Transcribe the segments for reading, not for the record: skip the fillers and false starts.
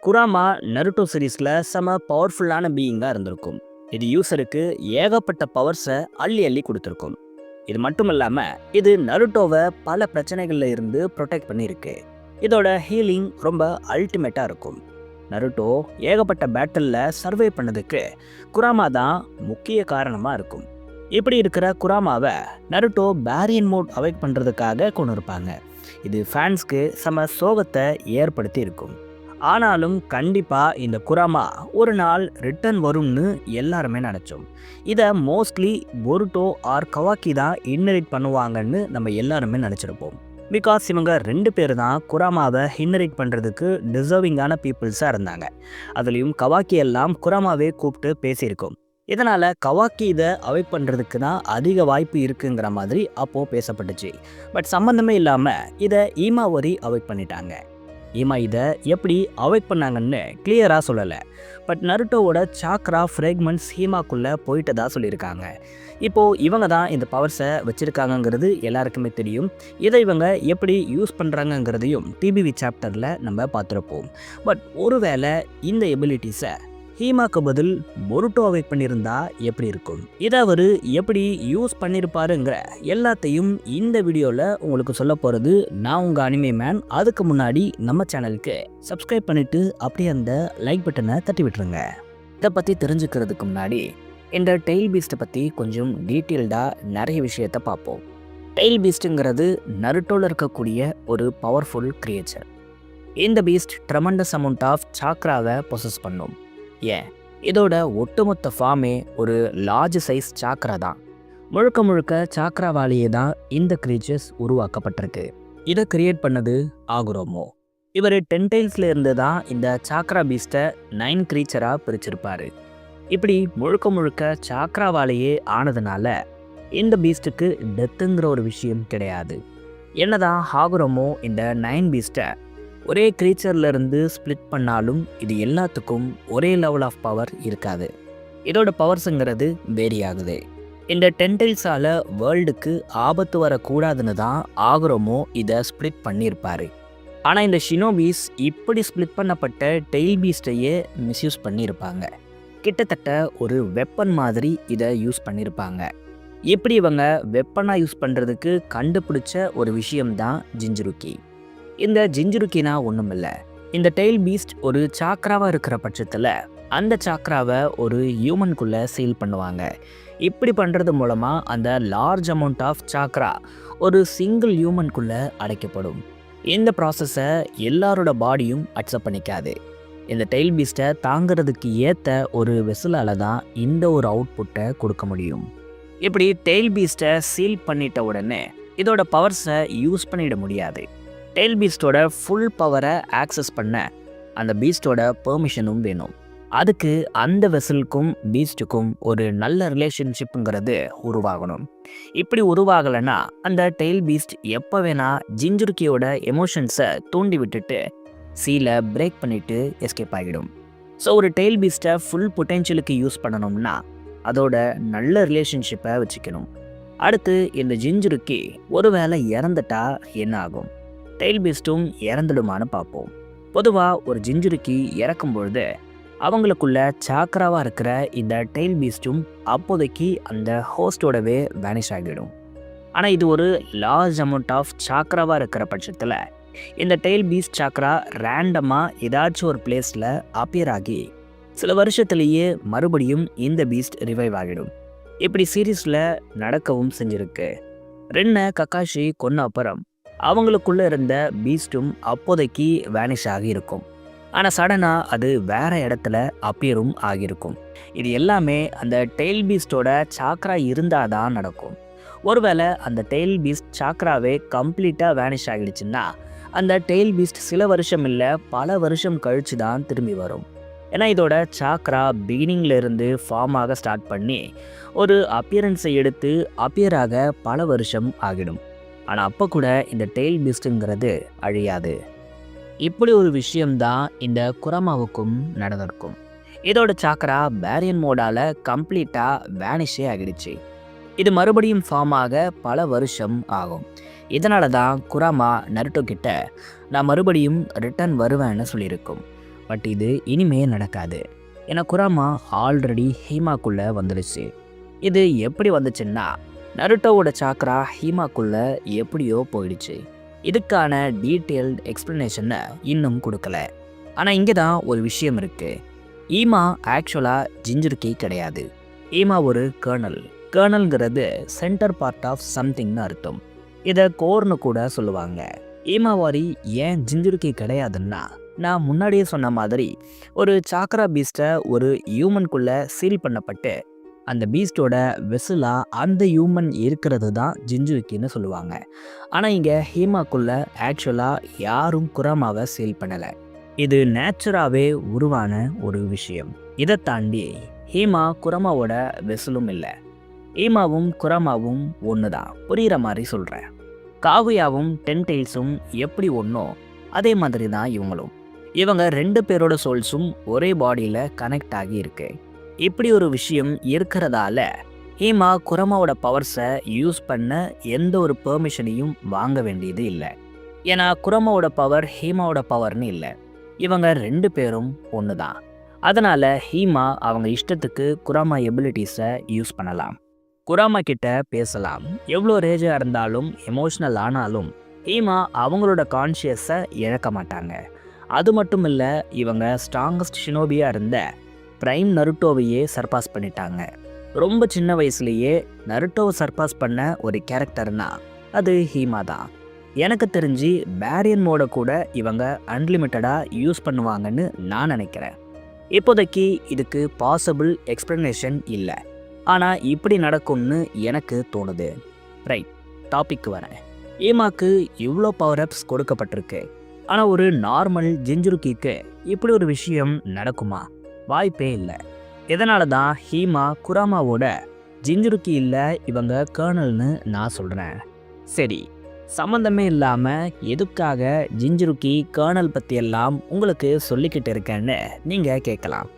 Kurama Naruto சீரீஸில் செம பவர்ஃபுல்லான பீயிங்காக இருந்திருக்கும். இது யூசருக்கு ஏகப்பட்ட பவர்ஸை அள்ளி அள்ளி கொடுத்துருக்கும். இது மட்டும் இல்லாமல் இது நருட்டோவை பல பிரச்சனைகளில் இருந்து ப்ரொடெக்ட் பண்ணியிருக்கு. இதோட ஹீலிங் ரொம்ப அல்டிமேட்டாக இருக்கும். நருட்டோ ஏகப்பட்ட பேட்டலில் சர்வே பண்ணதுக்கு குராமா தான் முக்கிய காரணமாக இருக்கும். இப்படி இருக்கிற குராமாவை நருட்டோ பேரியன் மோட் அவாய்ட் பண்ணுறதுக்காக கொண்டு இருப்பாங்க. இது ஃபேன்ஸ்க்கு செம சோகத்தை ஏற்படுத்தி இருக்கும். ஆனாலும் கண்டிப்பாக இந்த குராமா ஒரு நாள் ரிட்டர்ன் வரும்னு எல்லாருமே நினச்சோம். இதை மோஸ்ட்லி பொருட்டோ ஆர் கவாக்கி தான் இன்ஹெரிட் பண்ணுவாங்கன்னு நம்ம எல்லாருமே நினச்சிருப்போம். பிகாஸ் இவங்க 2 பேர் தான் குராமாவை இன்ஹெரிட் பண்ணுறதுக்கு டிசர்விங்கான பீப்புள்ஸாக இருந்தாங்க. அதுலேயும் கவாக்கி எல்லாம் குராமாவே கூப்பிட்டு பேசியிருக்கோம். இதனால் கவாக்கி இதை அவாய்ட் பண்ணுறதுக்கு தான் அதிக வாய்ப்பு இருக்குங்கிற மாதிரி அப்போது பேசப்பட்டுச்சு. பட் சம்மந்தமே இல்லாமல் இதை ஈமாவரி அவாய்ட் பண்ணிட்டாங்க. ஈமா இதை எப்படி அவாய்ட் பண்ணாங்கன்னு கிளியராக சொல்லலை. பட் நருட்டோவோட சாக்ரா ஃப்ரேக்மெண்ட்ஸ் ஹீமாக்குள்ளே போயிட்டதா சொல்லியிருக்காங்க. இப்போது இவங்க தான் இந்த பவர்ஸை வச்சுருக்காங்கங்கிறது எல்லாருக்குமே தெரியும். இதை இவங்க எப்படி யூஸ் பண்ணுறாங்கங்கிறதையும் டிபிவி சாப்டரில் நம்ம பார்த்துருப்போம். பட் ஒருவேளை இந்த எபிலிட்டிஸை ஹீமாக்கு பதில் பொருட்டோ அவாய்ட் பண்ணியிருந்தா எப்படி இருக்கும், இதை அவர் எப்படி யூஸ் பண்ணியிருப்பாருங்கிற எல்லாத்தையும் இந்த வீடியோவில் உங்களுக்கு சொல்ல போகிறது நான் உங்கள் அனிமே மேன். அதுக்கு முன்னாடி நம்ம சேனலுக்கு சப்ஸ்கிரைப் பண்ணிவிட்டு அப்படியே அந்த லைக் பட்டனை தட்டி விட்டுருங்க. இதை பற்றி தெரிஞ்சுக்கிறதுக்கு முன்னாடி இந்த டெயில் பீஸ்ட்டை பற்றி கொஞ்சம் டீட்டெயில்டாக நிறைய விஷயத்தை பார்ப்போம். டெயில் பீஸ்ட்டுங்கிறது நருட்டோவில் இருக்கக்கூடிய ஒரு பவர்ஃபுல் கிரியேச்சர். இந்த பீஸ்ட் ட்ரெமண்டஸ் அமௌண்ட் ஆஃப் சாக்ராவை பொசஸ் பண்ணும். ஏன் இதோட ஒட்டுமொத்த ஃபார்மே ஒரு லார்ஜ் சைஸ் சாக்ரா தான். முழுக்க முழுக்க சாக்ராவாலேயே தான் இந்த கிரீச்சர்ஸ் உருவாக்கப்பட்டிருக்கு. இதை கிரியேட் பண்ணது ஆகுரோமோ. இவர் 10 டைல்ஸில் இருந்து தான் இந்த சாக்ரா பீஸ்ட்டை 9 கிரீச்சராக பிரிச்சிருப்பார். இப்படி முழுக்க முழுக்க சாக்ராவாலேயே ஆனதுனால இந்த பீஸ்ட்டுக்கு டெத்துங்கிற ஒரு விஷயம் கிடையாது. என்னதான் ஆகுரோமோ இந்த 9 பீஸ்ட்டை ஒரே கிரீச்சர்லேருந்து ஸ்ப்ளிட் பண்ணாலும் இது எல்லாத்துக்கும் ஒரே லெவல் ஆஃப் பவர் இருக்காது. இதோட பவர்ஸுங்கிறது வேரி ஆகுது. இந்த 10 டைல்ஸால் வேர்ல்டுக்கு ஆபத்து வரக்கூடாதுன்னு தான் ஆகுரோமோ இதை ஸ்ப்ளிட் பண்ணியிருப்பார். ஆனால் இந்த ஷினோபீஸ் இப்படி ஸ்ப்ளிட் பண்ணப்பட்ட டெயில் பீஸ்ட்டையே மிஸ்யூஸ் பண்ணியிருப்பாங்க. கிட்டத்தட்ட ஒரு வெப்பன் மாதிரி இதை யூஸ் பண்ணியிருப்பாங்க. இப்படி இவங்க வெப்பனாக யூஸ் பண்ணுறதுக்கு கண்டுபிடிச்ச ஒரு விஷயம்தான் ஜிஞ்சுருக்கி. இந்த ஜிஞ்சுருக்கினா ஒன்றும் இல்லை. இந்த டெயில் பீஸ்ட் ஒரு சாக்ராவாக இருக்கிற பட்சத்தில் அந்த சாக்ராவை ஒரு ஹியூமனுக்குள்ளே சீல் பண்ணுவாங்க. இப்படி பண்ணுறது மூலமாக அந்த லார்ஜ் அமௌண்ட் ஆஃப் சாக்ரா ஒரு சிங்கிள் ஹியூமனுக்குள்ளே அடைக்கப்படும். இந்த ப்ராசஸை எல்லாரோட பாடியும் அக்செப்ட் பண்ணிக்காது. இந்த டெயில் பீஸ்ட்டை தாங்கிறதுக்கு ஏற்ற ஒரு வெசலால் தான் இந்த ஒரு அவுட்புட்டை கொடுக்க முடியும். இப்படி டெயில் பீஸ்ட்டை சீல் பண்ணிட்ட உடனே இதோட பவர்ஸை யூஸ் பண்ணிட முடியாது. டெயில் பீஸ்டோட ஃபுல் பவரை ஆக்சஸ் பண்ண அந்த பீஸ்டோட பெர்மிஷனும் வேணும். அதுக்கு அந்த வெசலுக்கும் பீஸ்ட்டுக்கும் ஒரு நல்ல ரிலேஷன்ஷிப்புங்கிறது உருவாகணும். இப்படி உருவாகலைன்னா அந்த டெயில் பீஸ்ட் எப்போ வேணால் ஜிஞ்சுருக்கியோட எமோஷன்ஸை தூண்டி விட்டுட்டு சீலை பிரேக் பண்ணிவிட்டு எஸ்கேப் ஆகிடும். ஸோ ஒரு டெயில் பீஸ்ட்டை ஃபுல் பொட்டென்ஷியலுக்கு யூஸ் பண்ணணும்னா அதோட நல்ல ரிலேஷன்ஷிப்பை வச்சுக்கணும். அடுத்து இந்த ஜிஞ்சுருக்கி ஒருவேளை இறந்துட்டா என்ன ஆகும், டெயில் பீஸ்ட்டும் இறந்துடுமான்னு பார்ப்போம். பொதுவாக ஒரு ஜிஞ்சுருக்கி இறக்கும்பொழுது அவங்களுக்குள்ள சாக்ராவாக இருக்கிற இந்த டெயில் பீஸ்ட்டும் அப்போதைக்கு அந்த ஹோஸ்டோடவே வேனிஷ் ஆகிடும். ஆனால் இது ஒரு லார்ஜ் அமௌண்ட் ஆஃப் சாக்ராவாக இருக்கிற பட்சத்தில் இந்த டெயில் பீஸ்ட் சாக்ரா ரேண்டமாக ஏதாச்சும் ஒரு பிளேஸில் அப்பியர் ஆகி சில வருஷத்துலேயே மறுபடியும் இந்த பீஸ்ட் ரிவைவ் ஆகிடும். இப்படி சீரீஸில் நடக்கவும் செஞ்சுருக்கு. ரென்னை கக்காஷி கொன்ன அப்புறம் அவங்களுக்குள்ளே இருந்த பீஸ்ட்டும் அப்போதைக்கு வேனிஷ் ஆகியிருக்கும். ஆனால் சடனாக அது வேறு இடத்துல அப்பியரும் ஆகியிருக்கும். இது எல்லாமே அந்த டெயில் பீஸ்டோட சாக்ரா இருந்தால் தான் நடக்கும். ஒருவேளை அந்த டெயில் பீஸ்ட் சாக்ராவே கம்ப்ளீட்டாக வேனிஷ் ஆகிடுச்சுன்னா அந்த டெயில் பீஸ்ட் சில வருஷம் இல்லை பல வருஷம் கழித்து தான் திரும்பி வரும். ஏன்னா இதோட சாக்ரா பிகினிங்லேருந்து ஃபார்ம் ஆக ஸ்டார்ட் பண்ணி ஒரு அப்பியரன்ஸை எடுத்து அப்பியராக பல வருஷம் ஆகிடும். ஆனால் அப்போ கூட இந்த டெயில் பீஸ்ட்டுங்கிறது அழியாது. இப்படி ஒரு விஷயம்தான் இந்த குராமாவுக்கும் நடந்திருக்கும். இதோட சாக்ரா பேரியன் மோடால் கம்ப்ளீட்டாக வேனிஷே ஆகிடுச்சு. இது மறுபடியும் ஃபார்ம் ஆக பல வருஷம் ஆகும். இதனால தான் குராமா நருட்டோ கிட்ட நான் மறுபடியும் ரிட்டர்ன் வருவேன்னு சொல்லியிருக்கும். பட் இது இனிமே நடக்காது. ஏன்னா குராமா ஆல்ரெடி ஹீமாக்குள்ளே வந்துடுச்சு. இது எப்படி வந்துச்சுன்னா, நருட்டோவோட சாக்ரா ஹீமாக்குள்ள எப்படியோ போயிடுச்சு. இதுக்கான டீட்டெயில்டு எக்ஸ்ப்ளனேஷனை இன்னும் கொடுக்கல. ஆனால் இங்கே தான் ஒரு விஷயம் இருக்குது. ஈமா ஆக்சுவலாக ஜிஞ்சுருக்கி கிடையாது. ஈமா ஒரு கர்னல். கர்னல்ங்கிறது சென்டர் பார்ட் ஆஃப் சம்திங்னு அர்த்தம். இதை கோர்னு கூட சொல்லுவாங்க. ஈமாவாரி ஏன் ஜிஞ்சுருக்கி கிடையாதுன்னா, நான் முன்னாடியே சொன்ன மாதிரி ஒரு சாக்ரா பீஸ்ட்டை ஒரு ஹியூமனுக்குள்ளே சீல் பண்ணப்பட்டு அந்த பீஸ்டோட வெசலாக அந்த ஹியூமன் இருக்கிறது தான் ஜிஞ்சுருக்கின்னு சொல்லுவாங்க. ஆனால் இங்கே ஹீமாக்குள்ள ஆக்சுவலாக யாரும் குராமாவை சீல் பண்ணலை. இது நேச்சுராகவே உருவான ஒரு விஷயம். இதை தாண்டி ஹீமா குராமாவோட வெசலும் இல்லை. ஹீமாவும் குராமாவும் ஒன்று தான். புரிகிற மாதிரி சொல்கிறேன். காகுயாவும் டென்டெயில்ஸும் எப்படி ஒன்றோ அதே மாதிரி தான் இவங்களும். இவங்க 2 பேரோட சோல்ஸும் ஒரே பாடியில் கனெக்ட் ஆகி இருக்கு. இப்படி ஒரு விஷயம் இருக்கிறதால ஹீமா குராமாவோட பவர்ஸை யூஸ் பண்ண எந்த ஒரு பெர்மிஷனையும் வாங்க வேண்டியது இல்லை. ஏன்னா குராமாவோட பவர் ஹீமாவோட பவர்னு இல்லை. இவங்க 2 பேரும் ஒன்று தான். அதனால் ஹீமா அவங்க இஷ்டத்துக்கு குராமா எபிலிட்டிஸை யூஸ் பண்ணலாம். குராமா கிட்ட பேசலாம். எவ்வளோ ரேஜாக இருந்தாலும் எமோஷ்னல் ஆனாலும் ஹீமா அவங்களோட கான்ஷியஸை இழக்க மாட்டாங்க. அது மட்டும் இல்லை, இவங்க ஸ்ட்ராங்கஸ்ட் ஷினோபியாக இருந்த பிரைம் நருட்டோவையே சர்பாஸ் பண்ணிட்டாங்க. ரொம்ப சின்ன வயசுலேயே நருட்டோவை சர்பாஸ் பண்ண ஒரு கேரக்டர்னா அது ஹீமா தான். எனக்கு தெரிஞ்சு பேரியன் மோட கூட இவங்க அன்லிமிட்டடாக யூஸ் பண்ணுவாங்கன்னு நான் நினைக்கிறேன். இப்போதைக்கு இதுக்கு பாசிபிள் எக்ஸ்ப்ளனேஷன் இல்லை. ஆனால் இப்படி நடக்கும்னு எனக்கு தோணுது. ரைட், டாபிக் வரேன். ஈமாக்கு இவ்வளோ பவர் அப்ஸ் கொடுக்கப்பட்டிருக்கு. ஆனால் ஒரு நார்மல் ஜிஞ்சுருக்கிக்கு இப்படி ஒரு விஷயம் நடக்குமா? வாய்ப்பே இல்லை. இதனால தான் ஹீமா குராமாவோட ஜிஞ்சுருக்கி இல்லை, இவங்க கர்னல்னு நான் சொல்கிறேன். சரி, சம்மந்தமே இல்லாமல் எதுக்காக ஜிஞ்சுருக்கி கர்னல் பற்றியெல்லாம் உங்களுக்கு சொல்லிக்கிட்டு இருக்கேன்னு நீங்கள் கேட்கலாம்.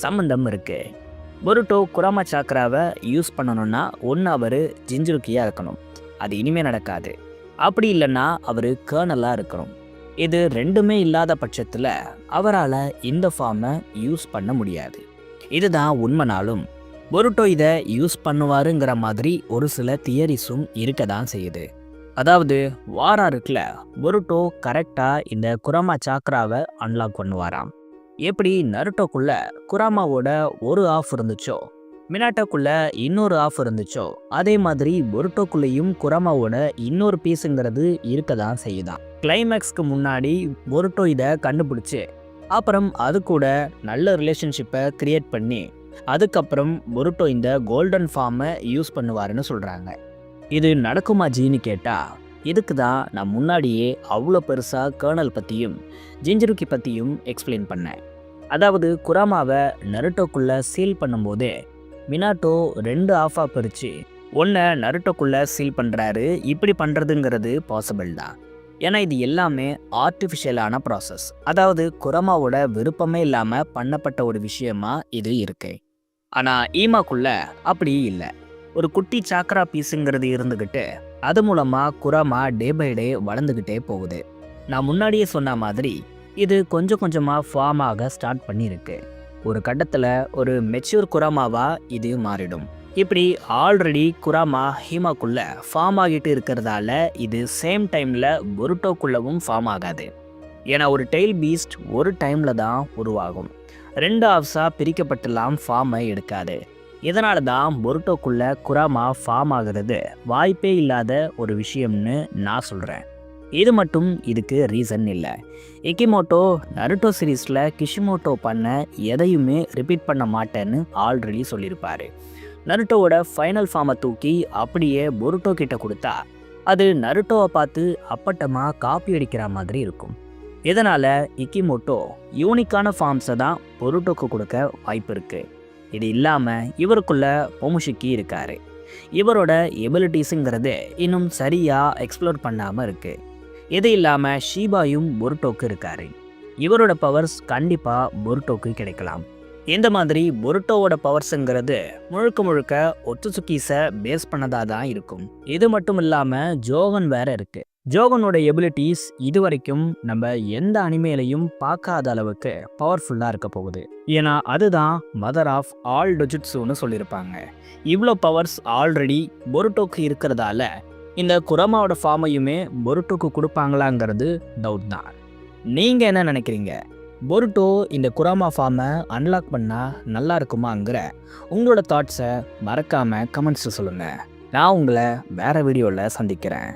சம்மந்தம் இருக்குது. பொருட்டோ குராமா சாக்ராவை யூஸ் பண்ணணும்னா ஒன்று அவர் ஜிஞ்சுருக்கியாக இருக்கணும். அது இனிமேல் நடக்காது. அப்படி இல்லைன்னா அவர் கர்னலாக இருக்கணும். இது ரெண்டுமே இல்லாத பட்சத்தில் அவரால் இந்த ஃபார்மை யூஸ் பண்ண முடியாது. இதுதான் உண்மைனாலும் பொருட்டோ இதை யூஸ் பண்ணுவாருங்கிற மாதிரி ஒரு சில தியரிஸும் இருக்க தான் செய்யுது. அதாவது வாரா இருக்குல்ல, பொருட்டோ கரெக்டாக இந்த குராமா சாக்ராவை அன்லாக் பண்ணுவாராம். எப்படி நருட்டோக்குள்ள குராமாவோட ஒரு ஆஃப் இருந்துச்சோ, மினாட்டோக்குள்ள இன்னொரு ஆஃப் இருந்துச்சோ, அதே மாதிரி பொருட்டோக்குள்ளேயும் குராமாவோட இன்னொரு பீஸுங்கிறது இருக்க தான் செய்யுதான். கிளைமேக்ஸ்க்கு முன்னாடி பொருட்டோ இதை கண்டுபிடிச்சி அப்புறம் அது கூட நல்ல ரிலேஷன்ஷிப்பை கிரியேட் பண்ணி அதுக்கப்புறம் பொருட்டோ இந்த கோல்டன் ஃபார்மை யூஸ் பண்ணுவாருன்னு சொல்கிறாங்க. இது நடக்குமா ஜின்னு கேட்டால், இதுக்கு தான் நான் முன்னாடியே அவ்வளோ பெருசாக கர்னல் பற்றியும் ஜிஞ்சுருக்கி பற்றியும் எக்ஸ்பிளைன் பண்ணேன். அதாவது குராமாவை நருட்டோக்குள்ளே சீல் பண்ணும்போதே மினாட்டோ 2 ஆஃபாக பிரித்து ஒன்றை நருட்டோக்குள்ளே சீல் பண்ணுறாரு. இப்படி பண்ணுறதுங்கிறது பாசிபிள் தான். ஏன்னா இது எல்லாமே ஆர்டிஃபிஷியலான ப்ராசஸ். அதாவது குராமாவோட விருப்பமே இல்லாமல் பண்ணப்பட்ட ஒரு விஷயமா இது இருக்கு. ஆனால் ஈமாக்குள்ள அப்படி இல்லை. ஒரு குட்டி சாக்ரா பீஸுங்கிறது இருந்துக்கிட்டு அது மூலமாக குராமா டே பை டே வளர்ந்துக்கிட்டே போகுது. நான் முன்னாடியே சொன்ன மாதிரி இது கொஞ்சம் கொஞ்சமாக ஃபார்ம் ஆக ஸ்டார்ட் பண்ணியிருக்கு. ஒரு கட்டத்தில் ஒரு மெச்சூர் குராமாவாக இது மாறிடும். இப்படி ஆல்ரெடி குராமா ஹீமாக்குள்ள ஃபார்ம் ஆகிட்டு இருக்கிறதால இது சேம் டைமில் பொருட்டோக்குள்ளவும் ஃபார்ம் ஆகாது. ஏன்னா ஒரு டெய்ல் பீஸ்ட் ஒரு டைமில் தான் உருவாகும். 2 ஆஃப்ஸாக பிரிக்கப்பட்டுலாம் ஃபார்மை எடுக்காது. இதனால தான் பொருட்டோக்குள்ள குராமா ஃபார்ம் ஆகிறது வாய்ப்பே இல்லாத ஒரு விஷயம்னு நான் சொல்கிறேன். இது மட்டும் இதுக்கு ரீசன் இல்லை. இக்கிமோட்டோ நருட்டோ சீரீஸில் கிஷிமோட்டோ பண்ண எதையுமே ரிப்பீட் பண்ண மாட்டேன்னு ஆல்ரெடி சொல்லியிருப்பார். நருட்டோவோட ஃபைனல் ஃபார்மை தூக்கி அப்படியே பொருட்டோ கிட்ட கொடுத்தா அது நருட்டோவை பார்த்து அப்பட்டமாக காப்பி அடிக்கிற மாதிரி இருக்கும். இதனால் இக்கிமோட்டோ யூனிக்கான ஃபார்ம்ஸை தான் பொருட்டோக்கு கொடுக்க வாய்ப்பு இருக்குது. இது இல்லாமல் இவருக்குள்ள பொமுஷிக்கி இருக்கார். இவரோட எபிலிட்டிஸுங்கிறது இன்னும் சரியாக எக்ஸ்ப்ளோர் பண்ணாமல் இருக்குது. இது இல்லாமல் ஷீபாயும் பொருட்டோக்கு இருக்கார். இவரோட பவர்ஸ் கண்டிப்பாக பொருட்டோக்கு கிடைக்கலாம். இந்த மாதிரி பொருட்டோவோட பவர்ஸுங்கிறது முழுக்க முழுக்க ஒட்சுசுகிஸை பேஸ் பண்ணதாக தான் இருக்கும். இது மட்டும் இல்லாமல் ஜோகன் வேற இருக்குது. ஜோகனோட எபிலிட்டிஸ் இதுவரைக்கும் நம்ம எந்த அனிமேலையும் பார்க்காத அளவுக்கு பவர்ஃபுல்லாக இருக்க போகுது. ஏன்னா அதுதான் மதர் ஆஃப் ஆல் டொஜுட்ஸுன்னு சொல்லியிருப்பாங்க. இவ்வளோ பவர்ஸ் ஆல்ரெடி பொருட்டோக்கு இருக்கிறதால இந்த குரமாவோட ஃபார்மையுமே பொருட்டோக்கு கொடுப்பாங்களாங்கிறது டவுட் தான். நீங்கள் என்ன நினைக்கிறீங்க? பொருட்டோ இந்த குராமா ஃபார்மை அன்லாக் பண்ணால் நல்லா இருக்குமாங்கிற உங்களோட தாட்ஸை மறக்காமல் கமெண்ட்ஸில் சொல்லுங்கள். நான் உங்களை வேறு வீடியோவில் சந்திக்கிறேன்.